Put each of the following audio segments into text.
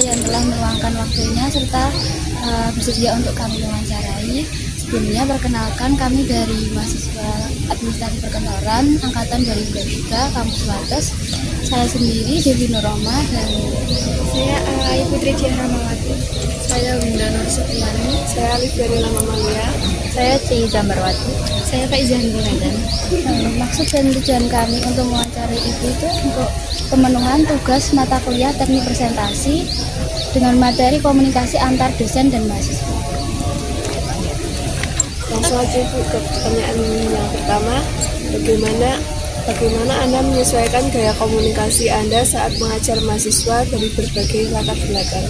yang telah meluangkan waktunya serta bersedia untuk kami wawancarai. Sebelumnya perkenalkan, kami dari mahasiswa Administrasi Perkantoran angkatan 2023 Kampus Wates. Saya sendiri Devi Nuroma dan saya Ayu Putri Diaramawati. Saya Winda Nur Supriyani. Saya Alif dari Nama Malia. Saya Ci Zambarwati. saya Faiza Handimadan. Maksud dan tujuan kami untuk mewawancarai itu untuk pemenuhan tugas mata kuliah teknik presentasi dengan materi komunikasi antar dosen dan mahasiswa. Langsung aja Bu ke pertanyaan yang pertama, bagaimana Anda menyesuaikan gaya komunikasi Anda saat mengajar mahasiswa dari berbagai latar belakang?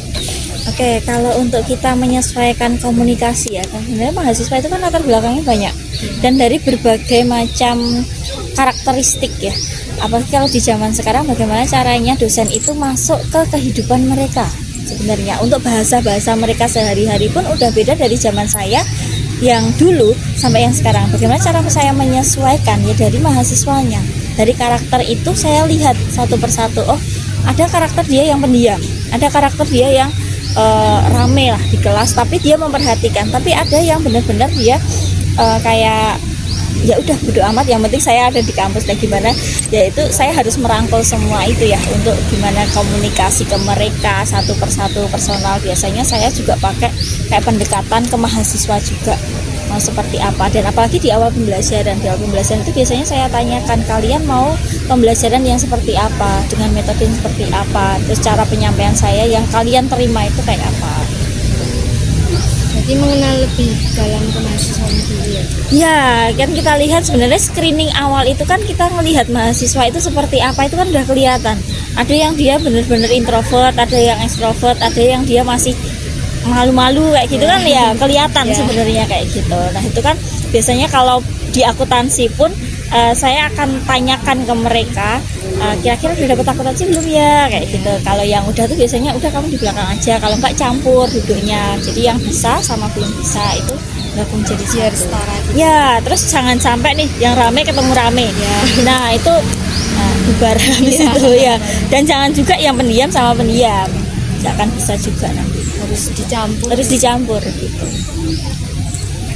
Oke, kalau untuk kita menyesuaikan komunikasi ya, kan sebenarnya mahasiswa itu kan latar belakangnya banyak dan dari berbagai macam karakteristik ya. Apalagi kalau di zaman sekarang, bagaimana caranya dosen itu masuk ke kehidupan mereka. Sebenarnya untuk bahasa-bahasa mereka sehari-hari pun udah beda dari zaman saya yang dulu sampai yang sekarang. Bagaimana cara saya menyesuaikan ya dari mahasiswanya. Dari karakter itu saya lihat satu persatu. Oh, ada karakter dia yang pendiam, ada karakter dia yang rame lah di kelas, tapi dia memperhatikan. Tapi ada yang benar-benar dia kayak ya udah bodo amat, yang penting saya ada di kampus. Dan gimana ya itu saya harus merangkul semua itu ya, untuk gimana komunikasi ke mereka satu persatu personal. Biasanya saya juga pakai kayak pendekatan ke mahasiswa juga, mau seperti apa. Dan apalagi di awal pembelajaran itu biasanya saya tanyakan, kalian mau pembelajaran yang seperti apa, dengan metode yang seperti apa, terus cara penyampaian saya yang kalian terima itu kayak apa. Jadi mengenal lebih dalam ke mahasiswa dulu ya. Ya, kan kita lihat sebenarnya screening awal itu kan kita melihat mahasiswa itu seperti apa, itu kan udah kelihatan. Ada yang dia benar-benar introvert, ada yang ekstrovert, ada yang dia masih malu-malu kayak gitu kan ya, kelihatan sebenarnya kayak gitu. Nah, itu kan biasanya kalau di akuntansi pun saya akan tanyakan ke mereka, kira-kira udah dapat akuntansi belum ya, kayak gitu. Kalau yang udah tuh biasanya udah kamu di belakang aja, kalau enggak campur duduknya. Jadi yang bisa sama belum bisa itu gabung jadi Biar setara gitu. ya. Terus jangan sampai nih yang rame ketemu rame ya. Nah itu bubar habis itu ya. Dan jangan juga yang pendiam sama pendiam, jangan bisa juga nanti. Harus dicampur gitu.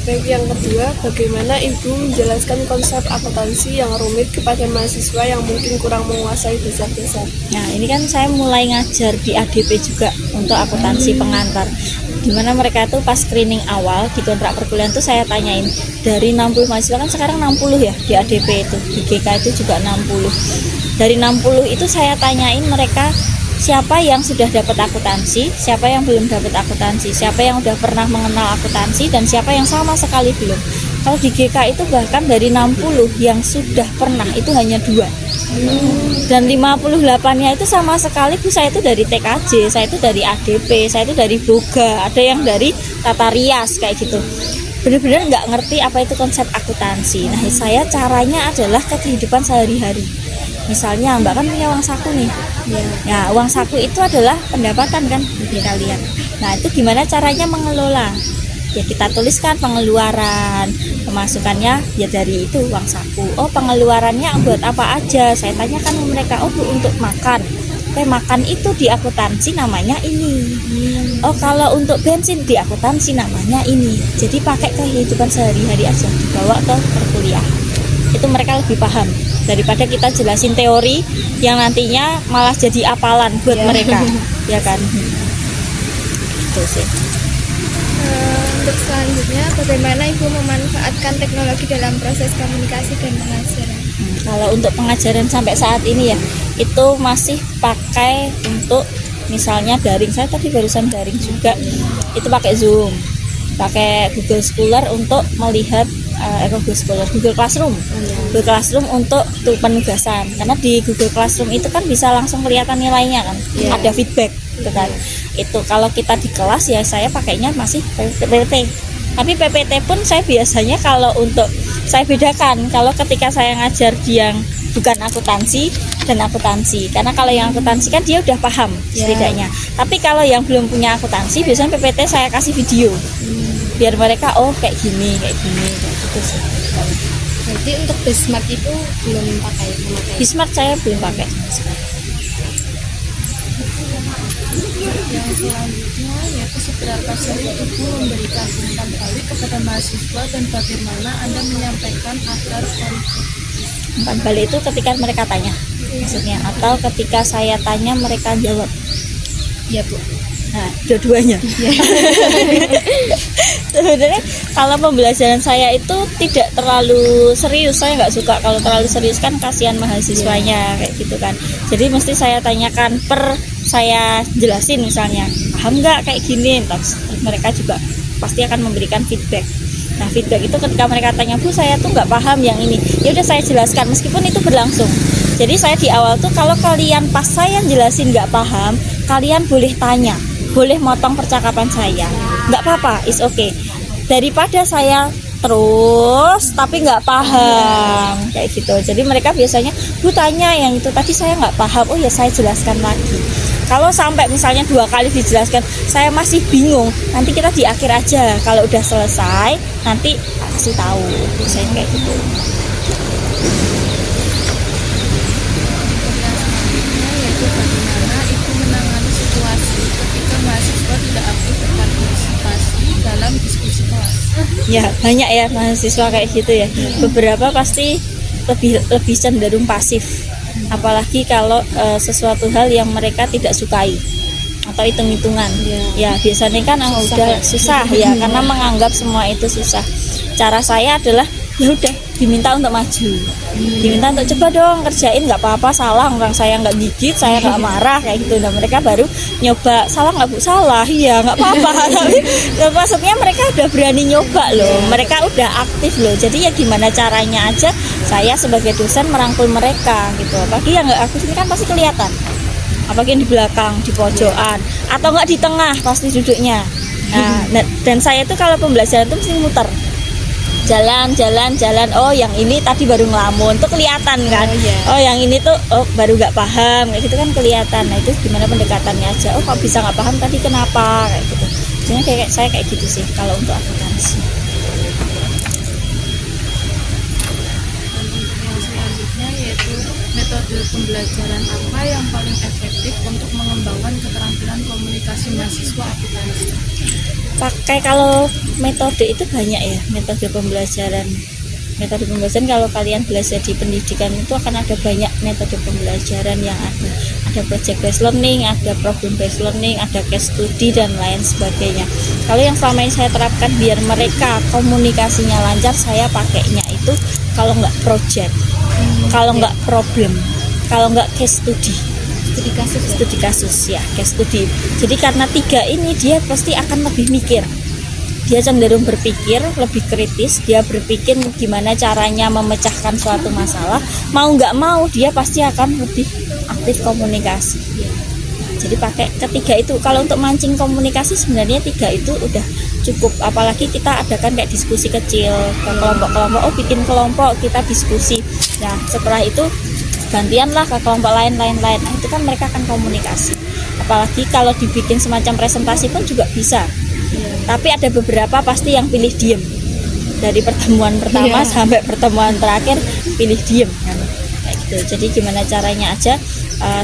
Baik, yang kedua, bagaimana Ibu menjelaskan konsep akuntansi yang rumit kepada mahasiswa yang mungkin kurang menguasai dasar-dasar? Nah, ini kan saya mulai ngajar di ADP juga untuk akuntansi pengantar. Dimana mereka tuh pas screening awal di kontrak perkuliahan tuh saya tanyain, dari 60 mahasiswa kan sekarang 60 ya di ADP itu, di GK itu juga 60. Dari 60 itu saya tanyain mereka, siapa yang sudah dapat akuntansi, siapa yang belum dapat akuntansi, siapa yang udah pernah mengenal akuntansi, dan siapa yang sama sekali belum. Kalau di GK itu bahkan dari 60 yang sudah pernah itu hanya 2. Dan 58-nya itu sama sekali, Bu, saya itu dari TKJ, saya itu dari ADP, saya itu dari Boga, ada yang dari Tata Rias kayak gitu. Benar-benar nggak ngerti apa itu konsep akuntansi. Nah, saya caranya adalah ke kehidupan sehari-hari. Misalnya Mbak kan punya uang saku nih. Ya, uang saku itu adalah pendapatan kan bagi kalian. Nah, itu gimana caranya mengelola? Ya kita tuliskan pengeluaran, pemasukannya ya dari itu uang saku. Oh, pengeluarannya buat apa aja? Saya tanyakan ke mereka. Oh, Bu, untuk makan. Oke, makan itu di akuntansi namanya ini. Oh, kalau untuk bensin di akuntansi namanya ini. Jadi pakai kehidupan sehari-hari aja, dibawa ke perkuliahan. Itu mereka lebih paham daripada kita jelasin teori yang nantinya malah jadi apalan buat mereka, ya kan? Itu sih. Untuk selanjutnya, bagaimana Ibu memanfaatkan teknologi dalam proses komunikasi dan pengajaran? Kalau untuk pengajaran sampai saat ini ya, itu masih pakai untuk misalnya daring. Saya tadi barusan daring juga, itu pakai Zoom, pakai Google Scholar untuk melihat Google Classroom. Google Classroom untuk penugasan, karena di Google Classroom itu kan bisa langsung kelihatan nilainya kan, ada feedback gitu kan. Itu kalau kita di kelas ya saya pakainya masih PPT. Tapi PPT pun saya biasanya kalau untuk saya bedakan kalau ketika saya ngajar di yang bukan akuntansi dan akuntansi, karena kalau yang akuntansi kan dia udah paham setidaknya. Tapi kalau yang belum punya akuntansi biasanya PPT saya kasih video. Biar mereka kayak gini kayak gitu sih. Jadi untuk Bismart itu belum memakai. Bismart saya belum pakai. Selanjutnya yaitu seberapa sering Ibu memberikan umpan balik kepada mahasiswa dan bagaimana Anda menyampaikan agar Umpan balik itu ketika mereka tanya maksudnya, atau ketika saya tanya mereka jawab? Ya Bu. Nah, dua-duanya. Sebenarnya kalau pembelajaran saya itu tidak terlalu serius, saya nggak suka kalau terlalu serius, kan kasihan mahasiswanya kayak gitu kan. Jadi mesti saya tanyakan saya jelasin misalnya, paham nggak kayak gini, terus mereka juga pasti akan memberikan feedback. Nah, feedback itu ketika mereka tanya, Bu saya tuh nggak paham yang ini, ya udah saya jelaskan meskipun itu berlangsung. Jadi saya di awal tuh kalau kalian pas saya jelasin nggak paham, kalian boleh tanya, boleh motong percakapan saya, nggak apa-apa, it's okay. Daripada saya terus tapi nggak paham kayak gitu. Jadi mereka biasanya, Bu tanya yang itu tadi saya nggak paham, oh ya saya jelaskan lagi. Kalau sampai misalnya 2 kali dijelaskan saya masih bingung, nanti kita di akhir aja, kalau udah selesai nanti kasih tahu, saya kayak gitu. yaitu bagaimana Ibu menangani situasi ketika mahasiswa tidak aktif berpartisipasi dalam diskusi kelas. Ya banyak ya mahasiswa kayak gitu ya. Beberapa pasti lebih cenderung pasif, apalagi kalau sesuatu hal yang mereka tidak sukai atau hitung-hitungan. Ya biasanya kan udah susah ya, karena menganggap semua itu susah. Cara saya adalah ya udah diminta untuk maju, diminta untuk coba dong kerjain, nggak apa-apa, salah orang saya nggak gigit, saya nggak marah kayak gitu. Nah mereka baru nyoba, salah nggak Bu, salah, iya nggak apa-apa. Tapi maksudnya mereka udah berani nyoba loh, mereka udah aktif loh. Jadi ya gimana caranya aja saya sebagai dosen merangkul mereka gitu. Apalagi yang nggak aktif ini kan pasti kelihatan, apalagi yang di belakang, di pojokan, atau nggak di tengah pasti duduknya. Nah dan saya tuh kalau pembelajaran tuh mesti muter, jalan, oh yang ini tadi baru ngelamun tuh kelihatan kan, oh yang ini tuh baru nggak paham kayak gitu kan kelihatan. Nah itu gimana pendekatannya aja, oh kok bisa nggak paham tadi kenapa kayak gitu. Jadi kayak saya kayak gitu sih kalau untuk akuntansi. Yang selanjutnya yaitu metode pembelajaran apa yang paling efektif untuk mengembangkan keterampilan komunikasi mahasiswa akuntansi. Pakai kalau metode itu banyak ya, metode pembelajaran kalau kalian belajar di pendidikan itu akan ada banyak metode pembelajaran yang ada project based learning, ada problem based learning, ada case study dan lain sebagainya. Kalau yang selama ini saya terapkan biar mereka komunikasinya lancar, saya pakainya itu kalau nggak project, kalau nggak problem, kalau nggak case study, studi kasus ya, case study. Jadi karena 3 ini dia pasti akan lebih mikir, dia cenderung berpikir lebih kritis, dia berpikir gimana caranya memecahkan suatu masalah, mau nggak mau dia pasti akan lebih aktif komunikasi. Jadi pakai ketiga itu. Kalau untuk mancing komunikasi sebenarnya 3 itu udah cukup, apalagi kita adakan kayak diskusi kecil ke kelompok-kelompok, oh bikin kelompok kita diskusi. Nah setelah itu gantianlah ke kelompok lain. Nah itu kan mereka akan komunikasi. Apalagi kalau dibikin semacam presentasi pun juga bisa. Tapi ada beberapa pasti yang pilih diem, dari pertemuan pertama sampai pertemuan terakhir pilih diem kan, kayak gitu. Jadi gimana caranya aja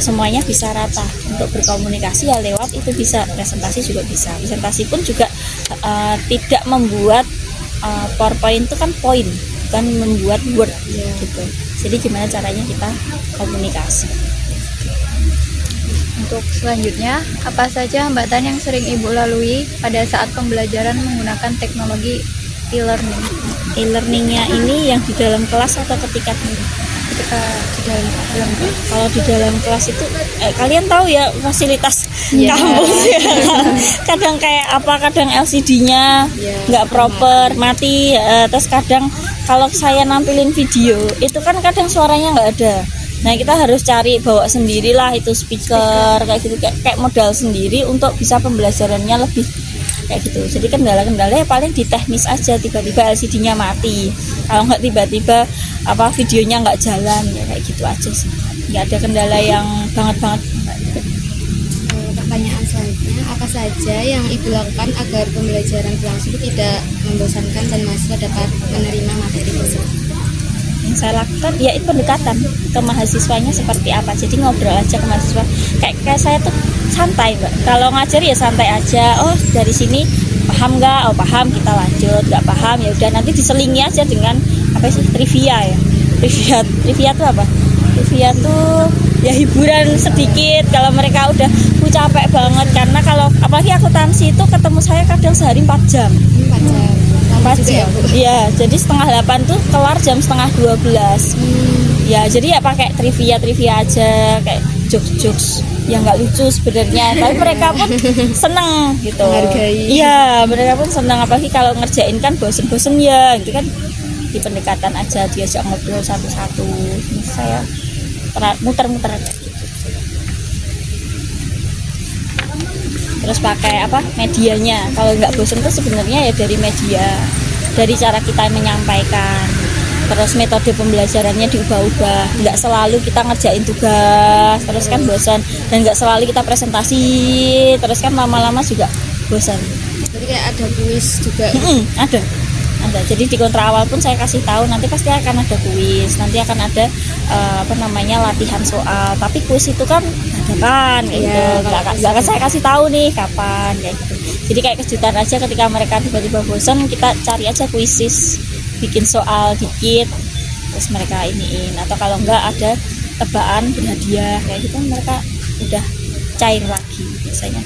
semuanya bisa rata untuk berkomunikasi ya lewat itu bisa. Presentasi juga bisa. Presentasi pun juga tidak membuat PowerPoint itu kan poin, bukan membuat word gitu. Jadi gimana caranya kita komunikasi. Untuk selanjutnya, apa saja hambatan yang sering Ibu lalui pada saat pembelajaran menggunakan teknologi e-learning? E-learningnya ini yang di dalam kelas atau ketika di dalam kelas? Kalau di dalam kelas itu kalian tahu ya fasilitas kampus ya. Kadang kayak kadang LCD-nya nggak proper, mati, terus kadang kalau saya nampilin video itu kan kadang suaranya nggak ada. Nah kita harus cari bawa sendirilah itu speaker kayak gitu, kayak modal sendiri untuk bisa pembelajarannya lebih kayak gitu. Jadi kendala-kendalanya paling di teknis aja, tiba-tiba LCD-nya mati, kalau nggak tiba-tiba videonya nggak jalan ya, kayak gitu aja sih. Nggak ada kendala yang banget. Pertanyaan selanjutnya, apa saja yang Ibu lakukan agar pembelajaran berlangsung tidak membosankan dan mahasiswa dapat menerima materi tersebut? Yang saya lakukan ya itu pendekatan ke mahasiswanya seperti apa. Jadi ngobrol aja ke mahasiswa. Kayak saya tuh santai Mbak. Kalau ngajar ya santai aja. Oh dari sini paham nggak? Oh paham, kita lanjut. Nggak paham ya udah, nanti diselingi aja dengan apa sih, trivia ya. Trivia tuh apa? Trivia tuh ya hiburan sedikit. Kalau mereka udah capek banget, karena kalau apalagi akuntansi itu ketemu saya kadang sehari 4 jam. 4 jam. Iya, jadi setengah 8 tuh kelar jam setengah 12. Ya, jadi ya pakai trivia aja, kayak jokes yang nggak lucu sebenarnya, tapi mereka pun seneng gitu. Menghargai. Iya, mereka pun seneng, apalagi kalau ngerjain kan bosen-bosen ya, gitu kan. Di pendekatan aja, diajak ngobrol satu-satu. Ini saya muter-muter aja. Terus pakai apa, medianya. Kalau nggak bosen tuh sebenarnya ya dari media, dari cara kita menyampaikan. Terus metode pembelajarannya diubah-ubah, nggak selalu kita ngerjain tugas terus kan bosan, dan nggak selalu kita presentasi terus kan lama-lama juga bosan. Jadi kayak ada kuis juga. Ada. Jadi di kontra awal pun saya kasih tahu nanti pasti akan ada kuis, nanti akan ada latihan soal, tapi kuis itu kan dadakan kayak gitu, nggak akan saya kasih tahu nih kapan kayak gitu. Jadi kayak kejutan aja ketika mereka tiba-tiba bosan, kita cari aja kuisis, bikin soal dikit terus mereka iniin, atau kalau enggak ada tebaan berhadiah kayak gitu, mereka udah cair lagi biasanya.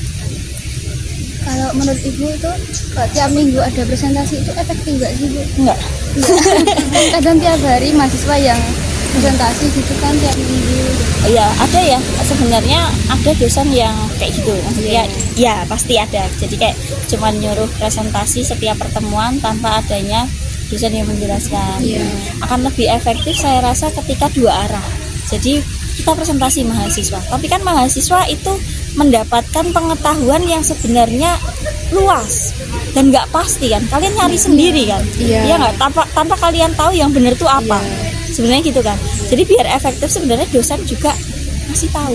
Kalau menurut Ibu itu kalau tiap minggu ada presentasi itu efektif nggak sih Bu? Enggak. Kadang tiap hari mahasiswa yang presentasi gitu kan tiap minggu. Iya, ada ya. Sebenarnya ada dosen yang kayak gitu. Maksudnya ya pasti ada. Jadi kayak cuman nyuruh presentasi setiap pertemuan tanpa adanya dosen yang menjelaskan. Akan lebih efektif saya rasa ketika dua arah. Jadi kita presentasi mahasiswa, tapi kan mahasiswa itu mendapatkan pengetahuan yang sebenarnya luas dan nggak pasti kan. Kalian nyari sendiri kan, ya nggak, tanpa kalian tahu yang benar itu apa. Sebenarnya gitu kan. Jadi biar efektif sebenarnya dosen juga masih tahu.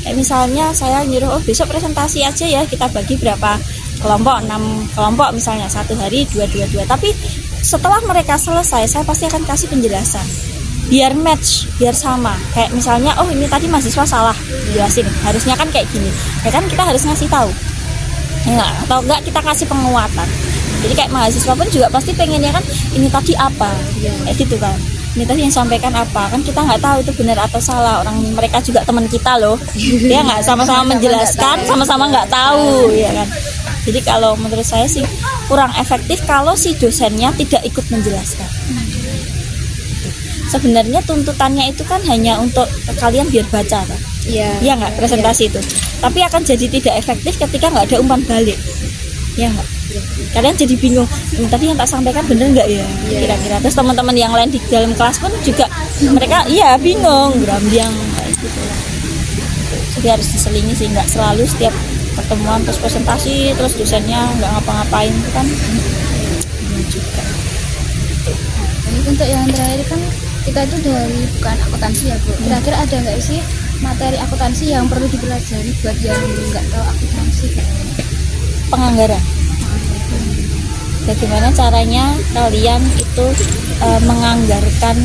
Kayak misalnya saya nyuruh, oh besok presentasi aja ya, kita bagi berapa kelompok, 6 kelompok misalnya, satu hari 2. Tapi setelah mereka selesai, saya pasti akan kasih penjelasan biar match, biar sama. Kayak misalnya, oh ini tadi mahasiswa salah jelasin, harusnya kan kayak gini ya kan, kita harus ngasih tahu ya, atau enggak kita kasih penguatan. Jadi kayak mahasiswa pun juga pasti pengennya kan ini tadi apa kayak gitu kan, ini tadi yang sampaikan apa, kan kita nggak tahu itu benar atau salah. Orang mereka juga teman kita loh ya nggak, sama-sama menjelaskan, sama-sama nggak tahu ya kan. Jadi kalau menurut saya sih kurang efektif kalau si dosennya tidak ikut menjelaskan. Sebenarnya tuntutannya itu kan hanya untuk kalian biar baca kan? Iya nggak, presentasi itu. Tapi akan jadi tidak efektif ketika nggak ada umpan balik. Ya nggak? Kalian jadi bingung, tadi yang tak sampaikan bener nggak ya? Kira-kira. Terus teman-teman yang lain di dalam kelas pun juga mereka bingung, berambiang gitu. Jadi harus diselingi sih, nggak selalu setiap pertemuan terus presentasi terus dosennya nggak ngapa-ngapain, itu kan juga. Untuk yang terakhir kan kita itu dari bukan akuntansi ya Bu. Kira-kira ada nggak sih materi akuntansi yang perlu dipelajari buat yang nggak tahu akuntansi? Penganggaran. Bagaimana caranya kalian itu menganggarkan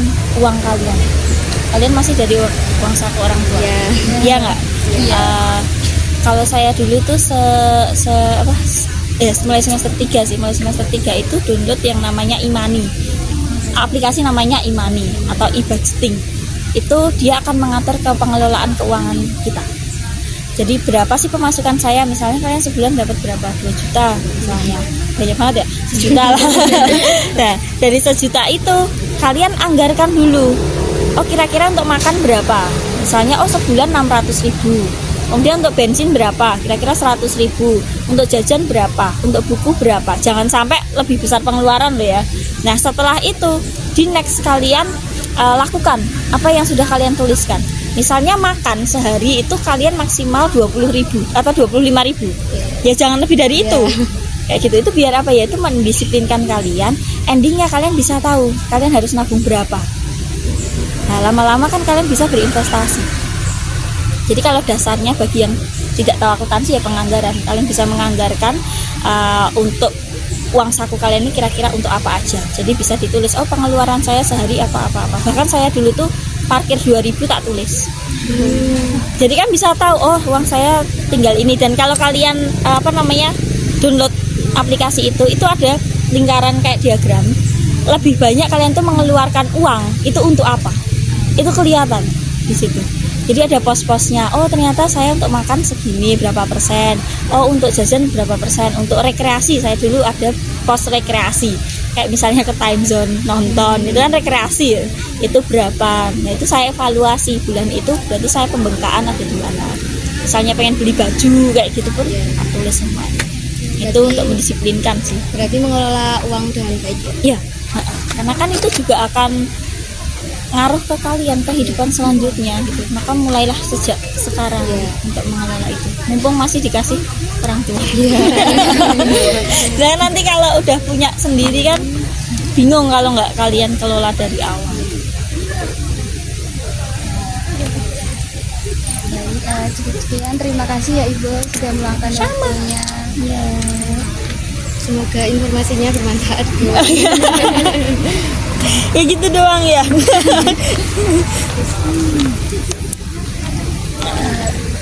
uang kalian? Kalian masih dari uang saku orang tua, iya nggak? Kalau saya dulu tuh mulai semester 3 sih, mulai semester 3 itu download yang namanya Imani. Aplikasi namanya Imani atau e-budgeting. Itu dia akan mengatur ke pengelolaan keuangan kita. Jadi berapa sih pemasukan saya, misalnya kalian sebulan dapat berapa, 2 juta misalnya, banyak banget ya, 1 juta lah. Nah dari 1 juta itu kalian anggarkan dulu, oh kira-kira untuk makan berapa, misalnya oh sebulan 600.000, kemudian untuk bensin berapa, kira-kira 100.000, untuk jajan berapa, untuk buku berapa. Jangan sampai lebih besar pengeluaran loh ya. Nah setelah itu di next kalian lakukan apa yang sudah kalian tuliskan. Misalnya makan sehari itu kalian maksimal 20.000 atau 25.000, ya jangan lebih dari itu. Kayak gitu, itu biar apa ya, itu mendisiplinkan kalian. Endingnya kalian bisa tahu kalian harus nabung berapa. Nah lama-lama kan kalian bisa berinvestasi. Jadi kalau dasarnya bagi yang tidak tahu akuntansi ya penganggaran, kalian bisa menganggarkan untuk uang saku kalian ini kira-kira untuk apa aja. Jadi bisa ditulis, oh pengeluaran saya sehari apa. Bahkan saya dulu tuh parkir 2.000 tak tulis. Jadi kan bisa tahu, oh uang saya tinggal ini. Dan kalau kalian download aplikasi itu ada lingkaran kayak diagram. Lebih banyak kalian tuh mengeluarkan uang itu untuk apa? Itu kelihatan di situ. Jadi ada pos-posnya. Oh ternyata saya untuk makan segini berapa persen. Oh untuk jajan berapa persen. Untuk rekreasi saya dulu ada pos rekreasi. Kayak misalnya ke time zone nonton itu kan rekreasi ya. Itu berapa. Nah itu saya evaluasi bulan itu berarti saya pembengkaan ada di mana. Misalnya pengen beli baju kayak gitu pun aku tulis semua. Itu untuk mendisiplinkan sih. Berarti mengelola uang dengan baik. Iya. Karena kan itu juga akan ngaruh ke kalian kehidupan selanjutnya gitu. Maka mulailah sejak sekarang untuk mengelola itu. Mumpung masih dikasih orang tua. Dan nanti kalau udah punya sendiri kan bingung kalau nggak kalian kelola dari awal. Cukup sekian, terima kasih ya Ibu sudah meluangkan waktunya. Ya. Semoga informasinya bermanfaat. Ya gitu doang ya.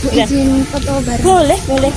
Bu izin foto bareng. Boleh.